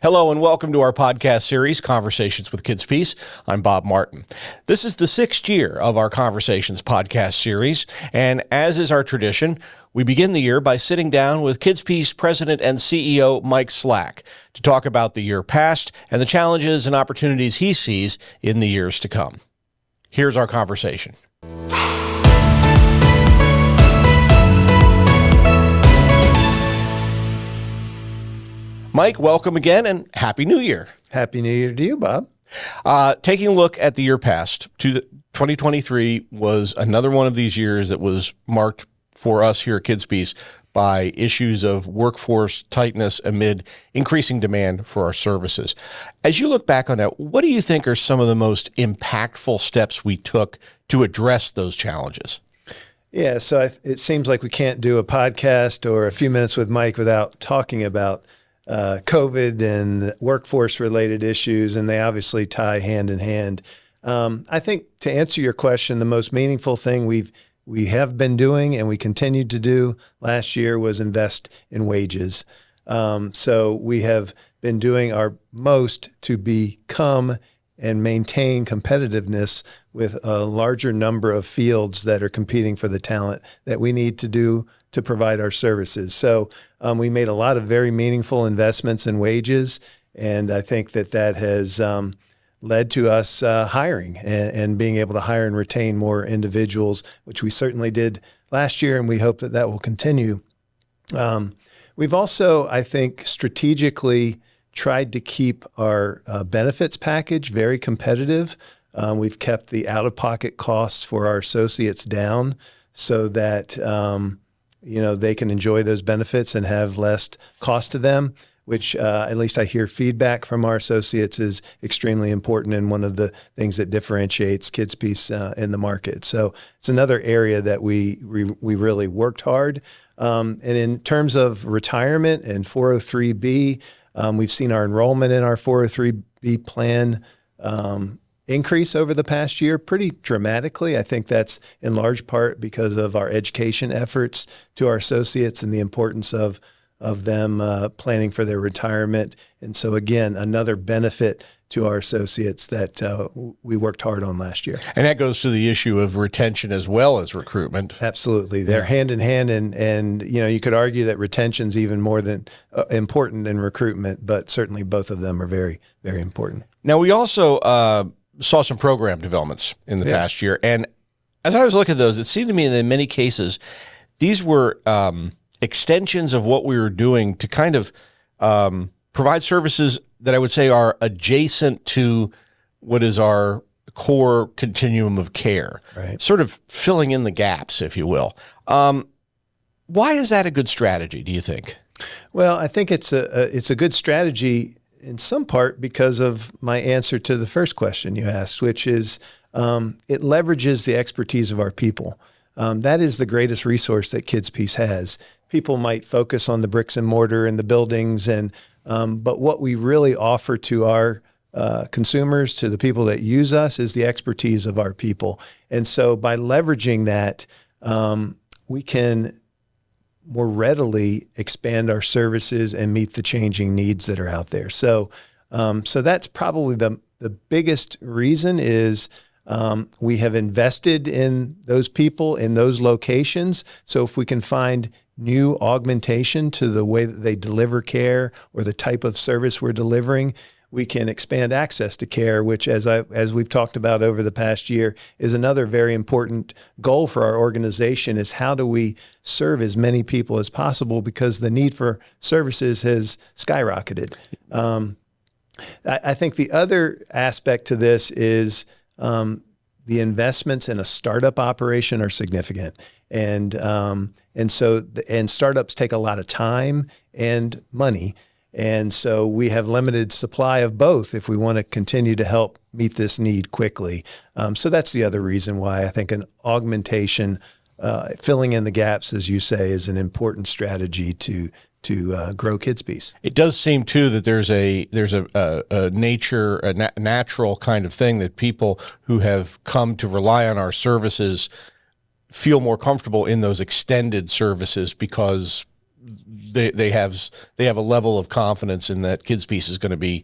Hello and welcome to our podcast series, Conversations with KidsPeace. I'm Bob Martin. This is the sixth year of our Conversations podcast series, and as is our tradition, we begin the year by sitting down with KidsPeace President and CEO Mike Slack to talk about the year past and the challenges and opportunities he sees in the years to come. Here's our conversation. Mike, welcome again and Happy New Year. Happy New Year to you, Bob. Taking a look at the year past, 2023 was another one of these years that was marked for us here at KidsPeace by issues of workforce tightness amid increasing demand for our services. As you look back on that, what do you think are some of the most impactful steps we took to address those challenges? Yeah, so it seems like we can't do a podcast or a few minutes with Mike without talking about COVID and workforce-related issues, and they obviously tie hand in hand. I think to answer your question, the most meaningful thing we have been doing and we continued to do last year was invest in wages. So we have been doing our most to become and maintain competitiveness with a larger number of fields that are competing for the talent that we need to do to provide our services. So we made a lot of very meaningful investments in wages, and I think that has led to us hiring and being able to hire and retain more individuals, which we certainly did last year, and we hope that will continue. We've also, I think, strategically tried to keep our benefits package very competitive. We've kept the out-of-pocket costs for our associates down so that they can enjoy those benefits and have less cost to them, which at least I hear feedback from our associates is extremely important and one of the things that differentiates KidsPeace in the market. So it's another area that we really worked hard. And in terms of retirement and 403B, we've seen our enrollment in our 403B plan increase over the past year pretty dramatically. I think that's in large part because of our education efforts to our associates and the importance of them planning for their retirement. And so again, another benefit to our associates that we worked hard on last year. And that goes to the issue of retention as well as recruitment. Absolutely. They're hand in hand. And you could argue that retention's even more than important than recruitment, but certainly both of them are very, very important. Now, we also saw some program developments in the past year. And as I was looking at those, it seemed to me that in many cases, these were extensions of what we were doing to kind of provide services that I would say are adjacent to what is our core continuum of care, right? Sort of filling in the gaps, if you will. Why is that a good strategy, do you think? Well, I think it's a good strategy in some part because of my answer to the first question you asked, which is it leverages the expertise of our people. That is the greatest resource that KidsPeace has. People might focus on the bricks and mortar and the buildings, but what we really offer to our consumers, to the people that use us, is the expertise of our people. And so by leveraging that, we can more readily expand our services and meet the changing needs that are out there. So that's probably the biggest reason is we have invested in those people in those locations. So if we can find new augmentation to the way that they deliver care or the type of service we're delivering, we can expand access to care, which as we've talked about over the past year is another very important goal for our organization is how do we serve as many people as possible because the need for services has skyrocketed. I think the other aspect to this is the investments in a startup operation are significant. And startups take a lot of time and money. And so we have limited supply of both if we want to continue to help meet this need quickly. So that's the other reason why I think an augmentation, filling in the gaps, as you say, is an important strategy to grow KidsPeace. It does seem too that there's a natural kind of thing that people who have come to rely on our services feel more comfortable in those extended services because they have a level of confidence in that KidsPeace is going to be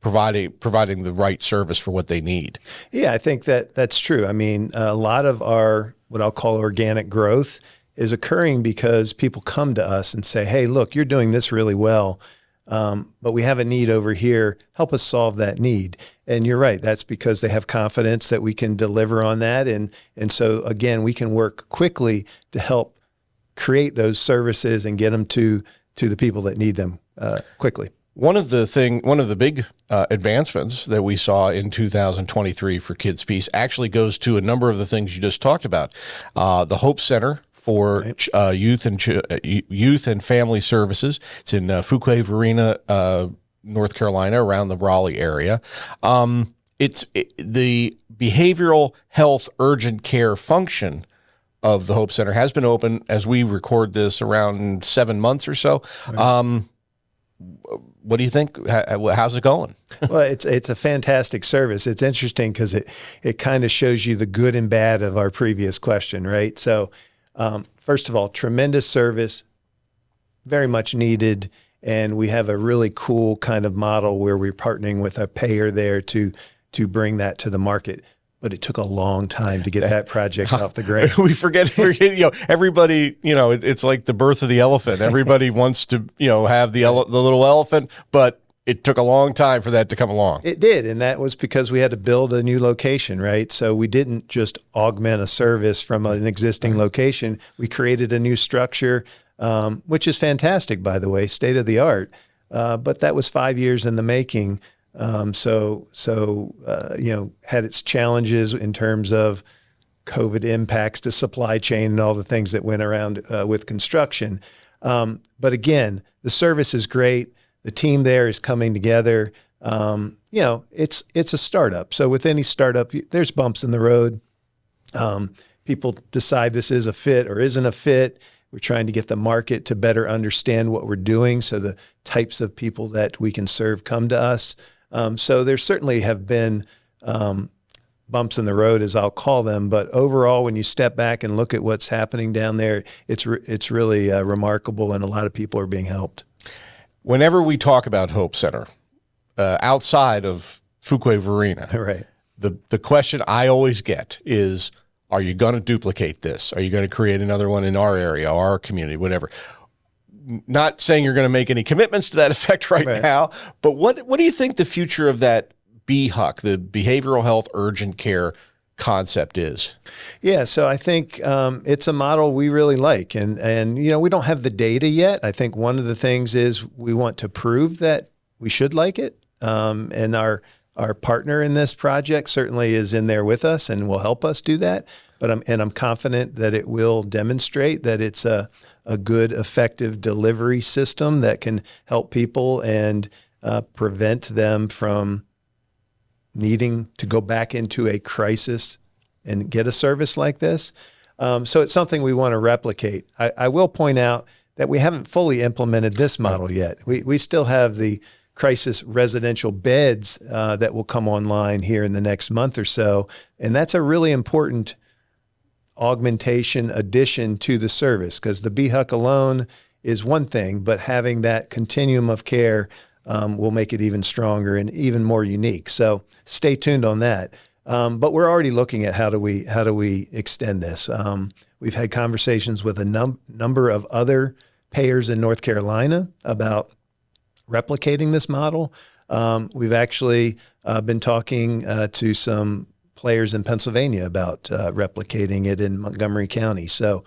providing the right service for what they need. Yeah, I think that's true. I mean, a lot of our what I'll call organic growth is occurring because people come to us and say, "Hey, look, you're doing this really well, but we have a need over here. Help us solve that need." And you're right. That's because they have confidence that we can deliver on that, and so again, we can work quickly to help create those services and get them to the people that need them quickly. One of the big advancements that we saw in 2023 for KidsPeace actually goes to a number of the things you just talked about. The Hope Center for youth and family services. It's in Fuquay-Varina, North Carolina, around the Raleigh area. The behavioral health urgent care function of the Hope Center has been open, as we record this, around 7 months or so. Right. What do you think? How's it going? Well, it's a fantastic service. It's interesting because it kind of shows you the good and bad of our previous question, right? So, first of all, tremendous service, very much needed, and we have a really cool kind of model where we're partnering with a payer there to bring that to the market. But it took a long time to get that project off the ground. We forget, everybody, it's like the birth of the elephant. Everybody wants to, have the little elephant, but it took a long time for that to come along. It did, and that was because we had to build a new location, right? So we didn't just augment a service from an existing location. We created a new structure, which is fantastic, by the way, state of the art. But that was 5 years in the making. Had its challenges in terms of COVID impacts to supply chain and all the things that went around with construction. But again, the service is great. The team there is coming together. It's a startup. So with any startup, there's bumps in the road. People decide this is a fit or isn't a fit. We're trying to get the market to better understand what we're doing, so the types of people that we can serve come to us. So there certainly have been bumps in the road, as I'll call them. But overall, when you step back and look at what's happening down there, it's really remarkable, and a lot of people are being helped. Whenever we talk about Hope Center, outside of Fuquay-Varina, right, the question I always get is, are you going to duplicate this? Are you going to create another one in our area, our community, whatever? Not saying you're going to make any commitments to that effect right now, but what do you think the future of that BHUC, the Behavioral Health Urgent Care concept, is? Yeah, so I think it's a model we really like, and we don't have the data yet. I think one of the things is we want to prove that we should like it, and our partner in this project certainly is in there with us and will help us do that. But I'm confident that it will demonstrate that it's a good, effective delivery system that can help people and prevent them from needing to go back into a crisis and get a service like this. So it's something we want to replicate. I will point out that we haven't fully implemented this model yet. We still have the crisis residential beds that will come online here in the next month or so. And that's a really important augmentation addition to the service, because the BHUC alone is one thing, but having that continuum of care will make it even stronger and even more unique. So stay tuned on that. But we're already looking at how do we extend this. We've had conversations with a number of other payers in North Carolina about replicating this model. We've actually been talking to some players in Pennsylvania about replicating it in Montgomery County. So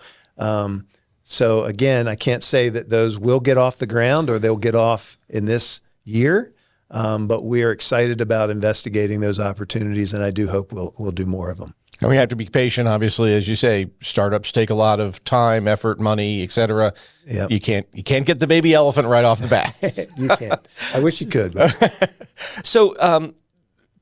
again, I can't say that those will get off the ground or they'll get off in this year, but we are excited about investigating those opportunities, and I do hope we'll do more of them. And we have to be patient, obviously. As you say, startups take a lot of time, effort, money, et cetera. Yep. You can't get the baby elephant right off the bat. You can't. I wish you could. So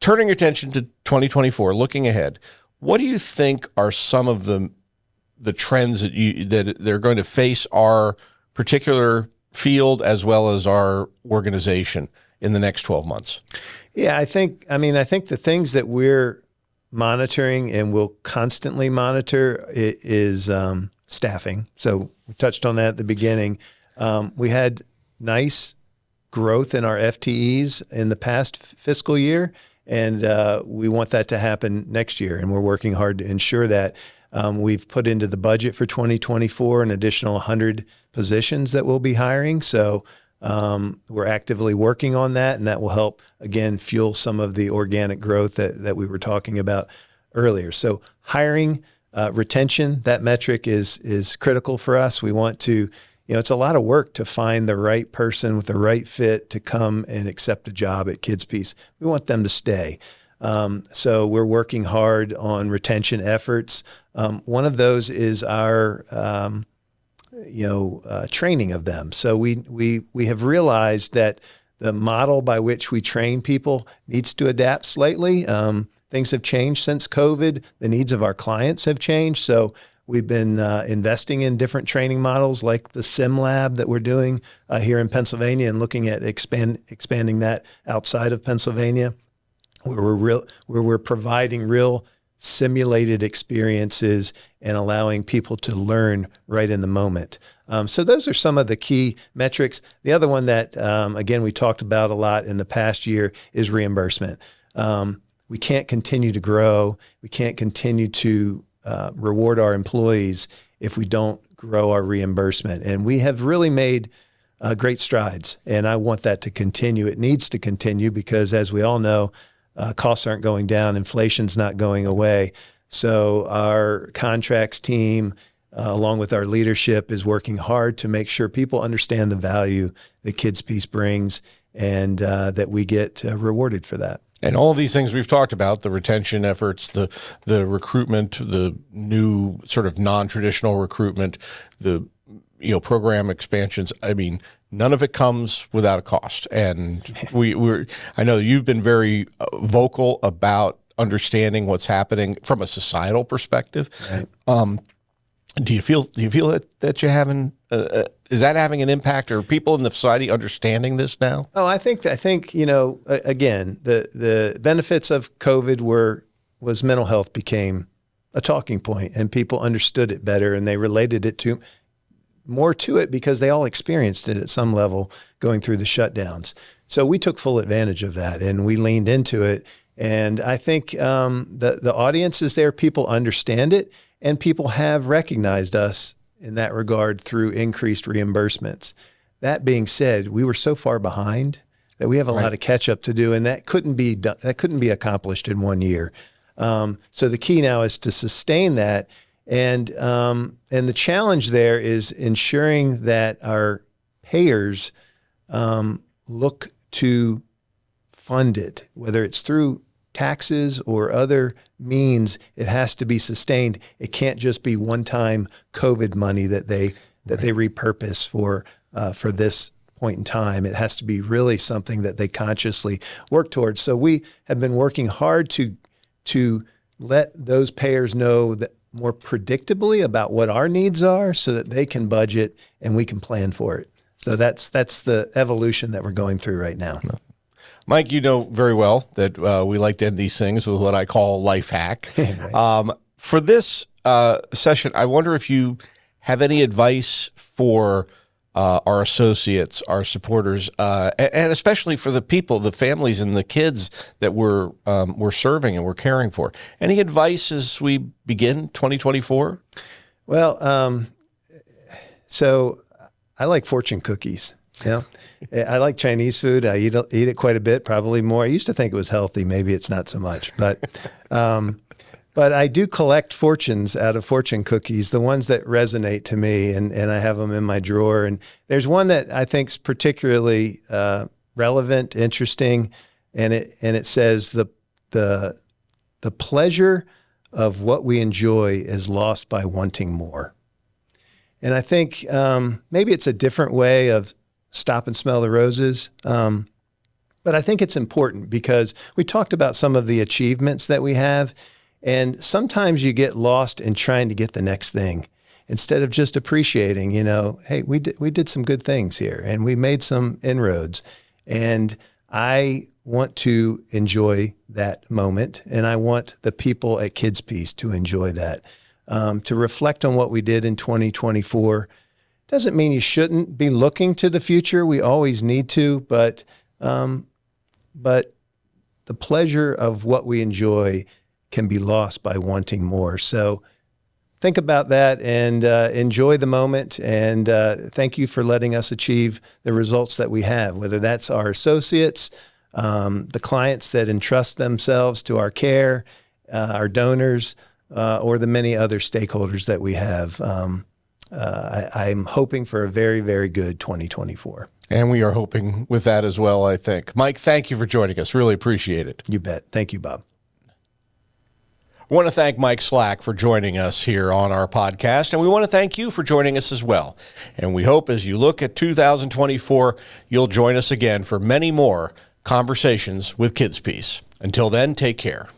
turning attention to 2024, looking ahead, what do you think are some of the trends that they're going to face our particular field as well as our organization in the next 12 months? Yeah, I think the things that we're monitoring and will constantly monitor is staffing. So we touched on that at the beginning. We had nice growth in our FTEs in the past fiscal year, and we want that to happen next year, and we're working hard to ensure that. We've put into the budget for 2024 an additional 100 positions that we'll be hiring. So we're actively working on that, and that will help, again, fuel some of the organic growth that we were talking about earlier. So hiring, retention, that metric is critical for us. We want to, it's a lot of work to find the right person with the right fit to come and accept a job at KidsPeace. We want them to stay. So we're working hard on retention efforts. One of those is our, training of them. So we have realized that the model by which we train people needs to adapt slightly. Things have changed since COVID. The needs of our clients have changed. So we've been investing in different training models like the Sim Lab that we're doing here in Pennsylvania, and looking at expanding that outside of Pennsylvania, where we're providing real simulated experiences and allowing people to learn right in the moment. So those are some of the key metrics. The other one that, again, we talked about a lot in the past year is reimbursement. We can't continue to grow. We can't continue to reward our employees if we don't grow our reimbursement. And we have really made great strides, and I want that to continue. It needs to continue because, as we all know, costs aren't going down, inflation's not going away. So our contracts team, along with our leadership, is working hard to make sure people understand the value that KidsPeace brings, and that we get rewarded for that. And all of these things we've talked about, the retention efforts, the recruitment, the new sort of non-traditional recruitment, the program expansions. I mean, none of it comes without a cost. And I know you've been very vocal about understanding what's happening from a societal perspective. Right. Do you feel that you're having is that having an impact? Are people in the society understanding this now? Oh, I think again, the benefits of COVID was mental health became a talking point, and people understood it better, and they related it more to it because they all experienced it at some level going through the shutdowns. So we took full advantage of that, and we leaned into it. And I think the audience is there. People understand it, and people have recognized us in that regard through increased reimbursements. That being said, we were so far behind that we have a lot of catch up to do, and that couldn't be accomplished in 1 year. So the key now is to sustain that. And the challenge there is ensuring that our payers look to fund it, whether it's through taxes or other means. It has to be sustained. It can't just be one-time COVID money that they repurpose for this point in time. It has to be really something that they consciously work towards. So we have been working hard to let those payers know that more predictably about what our needs are, so that they can budget and we can plan for it. So that's the evolution that we're going through right now. Mike, you know very well that we like to end these things with what I call life hack. For this session, I wonder if you have any advice for our associates, our supporters, and especially for the people, the families and the kids that we're serving and we're caring for. Any advice as we begin 2024? Well, so I like fortune cookies. Yeah. I like Chinese food. I eat it quite a bit, probably more. I used to think it was healthy. Maybe it's not so much, but I do collect fortunes out of fortune cookies, the ones that resonate to me, and I have them in my drawer. And there's one that I think is particularly relevant, interesting, and it says the pleasure of what we enjoy is lost by wanting more. And I think maybe it's a different way of stop and smell the roses. But I think it's important because we talked about some of the achievements that we have. And sometimes you get lost in trying to get the next thing instead of just appreciating, hey, we did some good things here and we made some inroads. And I want to enjoy that moment. And I want the people at KidsPeace to enjoy that, to reflect on what we did in 2024 Doesn't mean you shouldn't be looking to the future. We always need to, but the pleasure of what we enjoy can be lost by wanting more. So think about that and enjoy the moment. And thank you for letting us achieve the results that we have, whether that's our associates, the clients that entrust themselves to our care, our donors, or the many other stakeholders that we have. I'm hoping for a very, very good 2024. And we are hoping with that as well, I think. Mike, thank you for joining us. Really appreciate it. You bet. Thank you, Bob. I want to thank Mike Slack for joining us here on our podcast, and we want to thank you for joining us as well. And we hope as you look at 2024, you'll join us again for many more conversations with KidsPeace. Until then, take care.